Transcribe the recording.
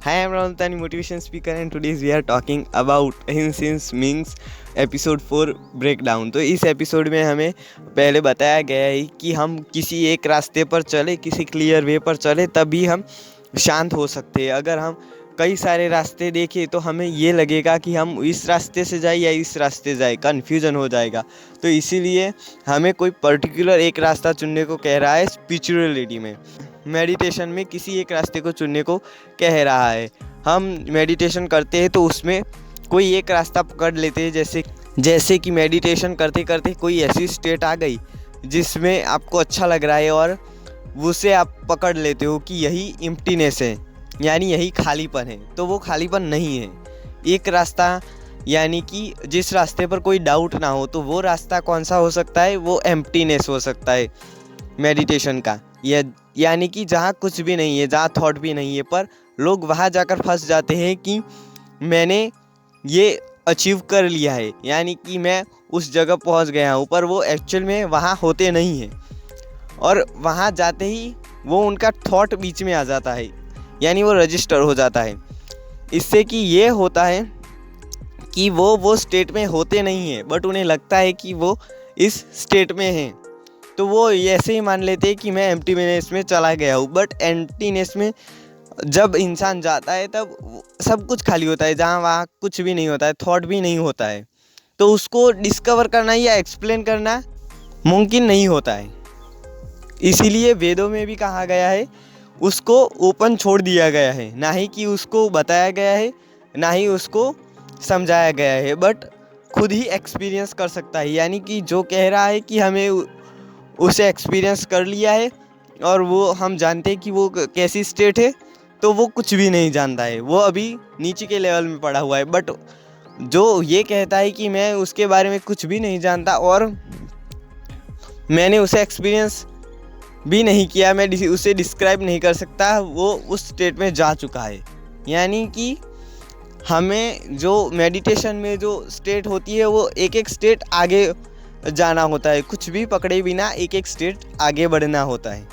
Hi, I'm Ramtani, motivation speaker, and today we are talking about Hinsin's Mings episode 4 breakdown. तो इस episode में हमें पहले बताया गया है कि हम किसी एक रास्ते पर चले, किसी क्लियर वे पर चले, तभी हम शांत हो सकते हैं। अगर हम कई सारे रास्ते देखें तो हमें ये लगेगा कि हम इस रास्ते से जाए या इस रास्ते जाए, कन्फ्यूज़न हो जाएगा। तो इसीलिए हमें कोई पर्टिकुलर एक रास्ता चुनने को कह रहा है स्पिरिचुअलिटी में, मेडिटेशन में किसी एक रास्ते को चुनने को कह रहा है। हम मेडिटेशन करते हैं तो उसमें कोई एक रास्ता पकड़ लेते हैं, जैसे कि मेडिटेशन करते करते कोई ऐसी स्टेट आ गई जिसमें आपको अच्छा लग रहा है और उसे आप पकड़ लेते हो कि यही एम्प्टीनेस है, यानी यही खालीपन है। तो वो खालीपन नहीं है। एक रास्ता, यानी कि जिस रास्ते पर कोई डाउट ना हो, तो वो रास्ता कौन सा हो सकता है? वो एम्प्टीनेस हो सकता है मेडिटेशन का। यानी कि जहाँ कुछ भी नहीं है, जहाँ थॉट भी नहीं है, पर लोग वहाँ जाकर फंस जाते हैं कि मैंने ये अचीव कर लिया है, यानी कि मैं उस जगह पहुँच गया हूँ, पर वो एक्चुअल में वहाँ होते नहीं हैं। और वहाँ जाते ही वो उनका थॉट बीच में आ जाता है, यानी वो रजिस्टर हो जाता है। इससे कि ये होता है कि वो स्टेट में होते नहीं हैं, बट उन्हें लगता है कि वो इस स्टेट में हैं। तो वो ऐसे ही मान लेते हैं कि मैं एम्प्टीनेस में चला गया हूँ। बट एम्प्टीनेस में जब इंसान जाता है तब सब कुछ खाली होता है, जहाँ वहाँ कुछ भी नहीं होता है, थॉट भी नहीं होता है। तो उसको डिस्कवर करना या एक्सप्लेन करना मुमकिन नहीं होता है। इसीलिए वेदों में भी कहा गया है, उसको ओपन छोड़ दिया गया है, ना ही कि उसको बताया गया है, ना ही उसको समझाया गया है, बट खुद ही एक्सपीरियंस कर सकता है। यानी कि जो कह रहा है कि हमें उसे एक्सपीरियंस कर लिया है और वो हम जानते हैं कि वो कैसी स्टेट है, तो वो कुछ भी नहीं जानता है, वो अभी नीचे के लेवल में पड़ा हुआ है। बट जो ये कहता है कि मैं उसके बारे में कुछ भी नहीं जानता और मैंने उसे एक्सपीरियंस भी नहीं किया, मैं उसे डिस्क्राइब नहीं कर सकता, वो उस स्टेट में जा चुका है। यानी कि हमें जो मेडिटेशन में जो स्टेट होती है, वो एक एक स्टेट आगे जाना होता है, कुछ भी पकड़े बिना एक एक स्टेट आगे बढ़ना होता है।